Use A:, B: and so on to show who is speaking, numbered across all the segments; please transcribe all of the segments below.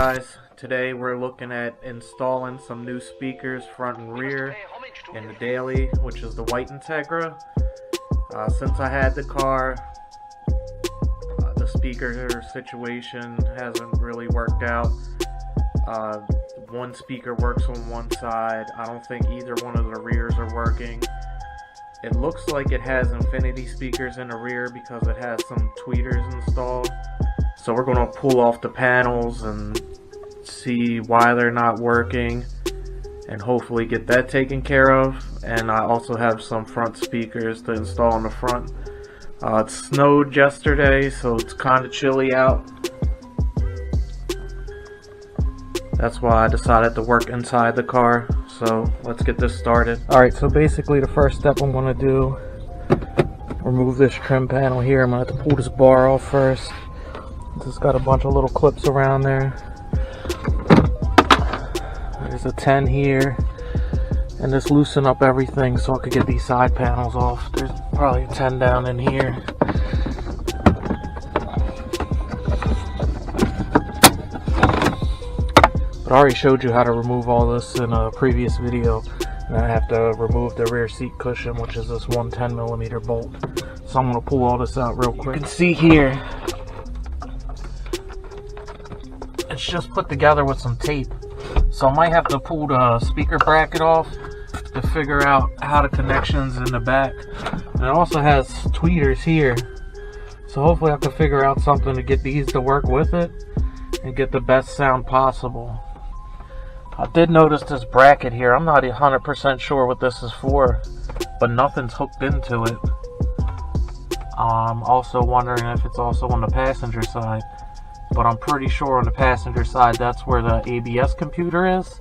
A: guys, today we're looking at installing some new speakers front and rear in the daily, which is the white Integra. Since I had the car, the speaker situation hasn't really worked out. One speaker works on one side. I don't think either one of the rears are working. It looks like it has infinity speakers in the rear because it has some tweeters installed. So we're going to pull off the panels and see why they're not working and hopefully get that taken care of. And I also have some front speakers to install in the front. It snowed yesterday, so it's kind of chilly out. That's why I decided to work inside the car. So let's get this started. Alright, so basically the first step I'm going to do, remove this trim panel here. I'm going to have to pull this bar off first. It's got a bunch of little clips around there. There's a 10 here. And just loosen up everything so I could get these side panels off. There's probably a 10 down in here. But I already showed you how to remove all this in a previous video. And I have to remove the rear seat cushion, which is this 110mm bolt. So I'm going to pull all this out real quick. You can see here, it's just put together with some tape. So I might have to pull the speaker bracket off to figure out how the connections in the back. And it also has tweeters here. So hopefully I can figure out something to get these to work with it and get the best sound possible. I did notice this bracket here. I'm not 100% sure what this is for, but nothing's hooked into it. I'm also wondering if it's also on the passenger side, but I'm pretty sure on the passenger side that's where the ABS computer is.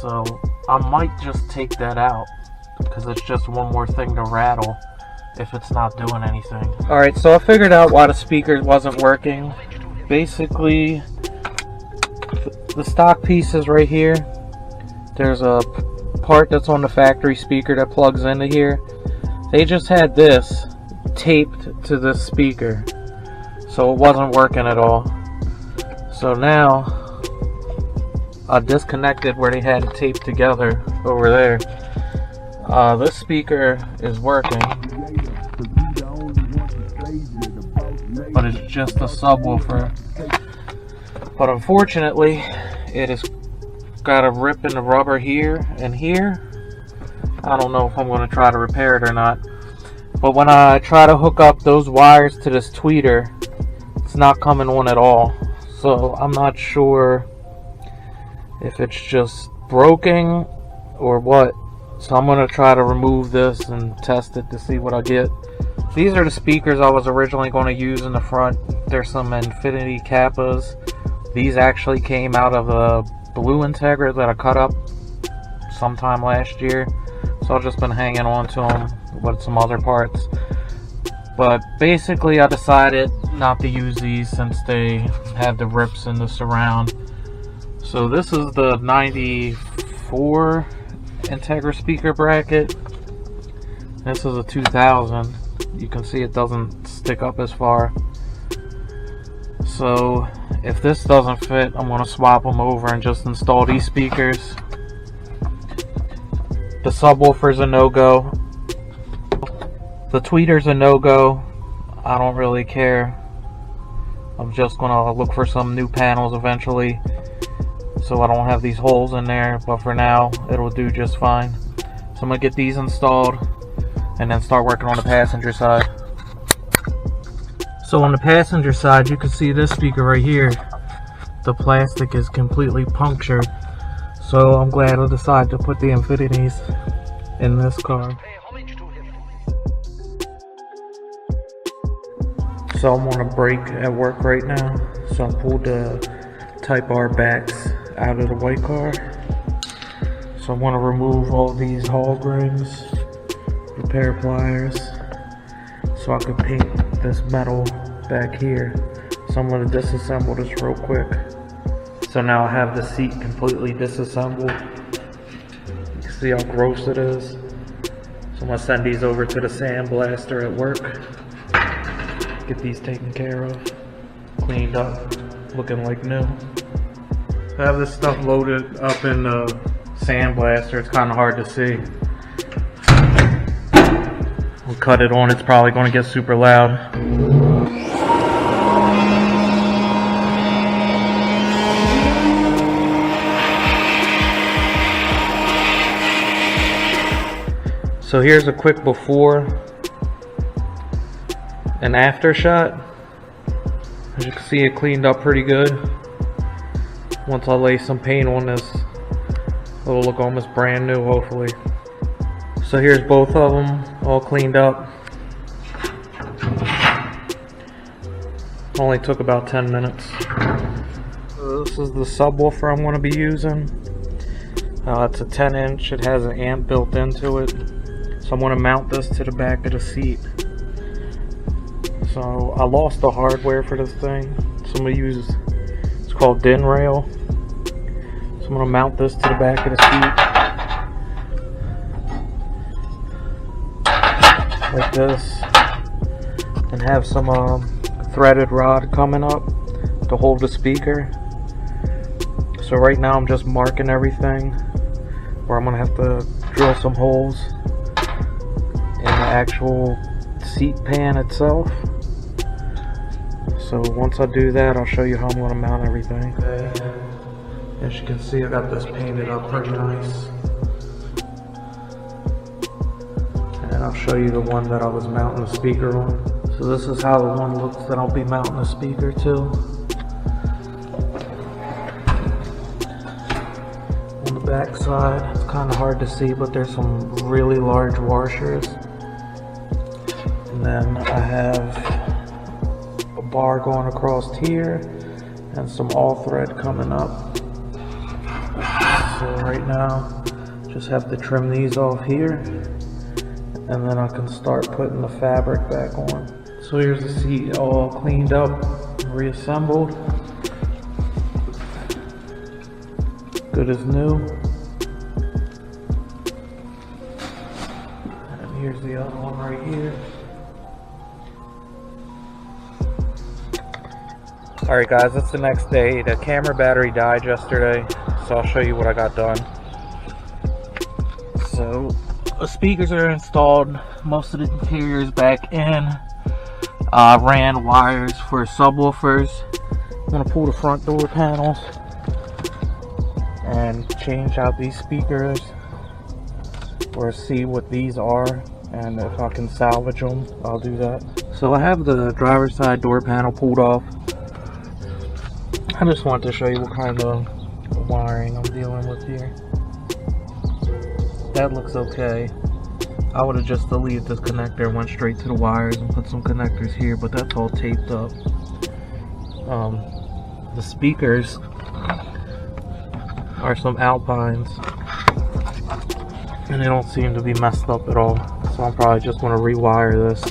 A: So I might just take that out because it's just one more thing to rattle if it's not doing anything. Alright, so I figured out why the speaker wasn't working. Basically, the stock piece is right here. There's a part that's on the factory speaker that plugs into here. They just had this taped to this speaker, so it wasn't working at all. So now I disconnected where they had it taped together over there. This speaker is working, but it's just a subwoofer. But unfortunately, it has got a rip in the rubber here and here. I don't know if I'm going to try to repair it or not. But when I try to hook up those wires to this tweeter, it's not coming on at all. So I'm not sure if it's just broken or what. So I'm going to try to remove this and test it to see what I get. These are the speakers I was originally going to use in the front. There's some infinity Kappas. These actually came out of a blue Integra that I cut up sometime last year. So I've just been hanging on to them with some other parts. But basically I decided not to use these since they have the rips in the surround. So this is the 94 Integra speaker bracket. This is a 2000. You can see it doesn't stick up as far. So if this doesn't fit, I'm going to swap them over and just install these speakers. The subwoofer's a no-go. The tweeter's a no-go. I don't really care. I'm just going to look for some new panels eventually, so I don't have these holes in there, but for now it'll do just fine. So I'm going to get these installed and then start working on the passenger side. So on the passenger side, you can see this speaker right here. The plastic is completely punctured. So I'm glad I decided to put the infinities in this car. So I'm on a break at work right now. So I pulled the Type R backs out of the white car. So I'm going to remove all these hog rings, repair pliers, so I can paint this metal back here. So I'm going to disassemble this real quick. So now I have the seat completely disassembled. You can see how gross it is. So I'm going to send these over to the sandblaster at work. Get these taken care of, cleaned up. looking like new. I have this stuff loaded up in the sandblaster. It's kind of hard to see. We'll cut it on. It's probably going to get super loud. So here's a quick before and after shot. As you can see, it cleaned up pretty good. Once I lay some paint on this, it'll look almost brand new, hopefully. So here's both of them, all cleaned up. Only took about 10 minutes. So this is the subwoofer I'm going to be using. It's a 10-inch. It has an amp built into it. So I'm going to mount this to the back of the seat. So I lost the hardware for this thing. So I'm going to use, it's called DIN rail. So I'm going to mount this to the back of the seat. Like this. And have some threaded rod coming up to hold the speaker. So right now I'm just marking everything. Where I'm going to have to drill some holes in the actual seat pan itself. So once I do that, I'll show you how I'm going to mount everything. Okay. As you can see, I got this painted up pretty nice. And I'll show you the one that I was mounting the speaker on. So this is how the one looks that I'll be mounting the speaker to. On the back side, it's kind of hard to see, but there's some really large washers. And then I have a bar going across here and some all thread coming up. So right now, just have to trim these off here, and then I can start putting the fabric back on. So here's the seat all cleaned up, reassembled, good as new. And here's the other one right here. Alright guys, it's the next day. The camera battery died yesterday, so I'll show you what I got done. So the speakers are installed, most of the interior is back in. Ran wires for subwoofers. I'm going to pull the front door panels and change out these speakers, or see what these are, and if I can salvage them, I'll do that. So I have the driver's side door panel pulled off. I just wanted to show you what kind of wiring I'm dealing with here. That looks okay. I would have just deleted this connector and went straight to the wires and put some connectors here, but that's all taped up. The speakers are some Alpines, and they don't seem to be messed up at all. So I'm probably just going to rewire this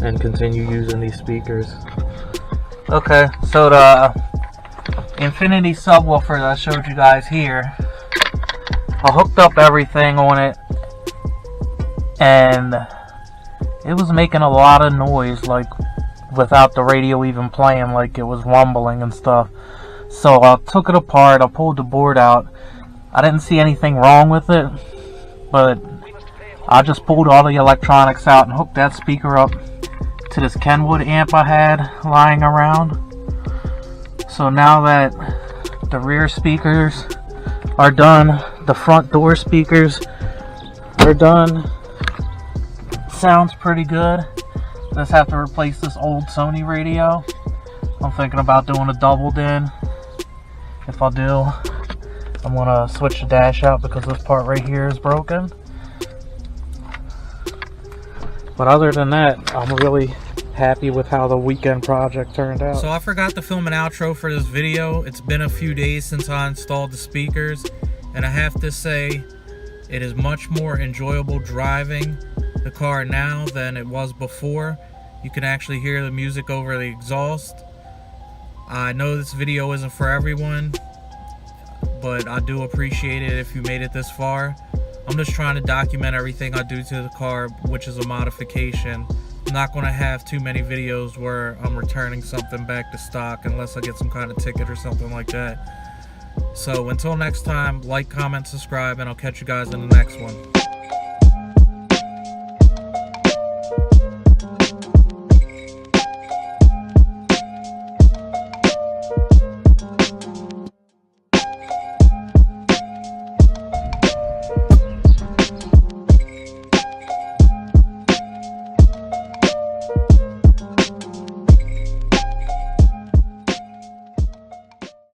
A: and continue using these speakers. Okay, so the Infinity subwoofer that I showed you guys here, I hooked up everything on it, and it was making a lot of noise, like without the radio even playing, like it was rumbling and stuff. So I took it apart, I pulled the board out. I didn't see anything wrong with it, but I just pulled all the electronics out and hooked that speaker up to this Kenwood amp I had lying around. So now that the rear speakers are done, the front door speakers are done, sounds pretty good. Just have to replace this old Sony radio. I'm thinking about doing a double din. If I do, I'm gonna switch the dash out because this part right here is broken. But other than that, I'm really happy with how the weekend project turned out. So I forgot to film an outro for this video. It's been a few days since I installed the speakers, and I have to say it is much more enjoyable driving the car now than it was before. You can actually hear the music over the exhaust. I know this video isn't for everyone, but I do appreciate it if you made it this far. I'm just trying to document everything I do to the car, which is a modification, not going to have too many videos where I'm returning something back to stock unless I get some kind of ticket or something like that. So until next time, like, comment, subscribe, and I'll catch you guys in the next one.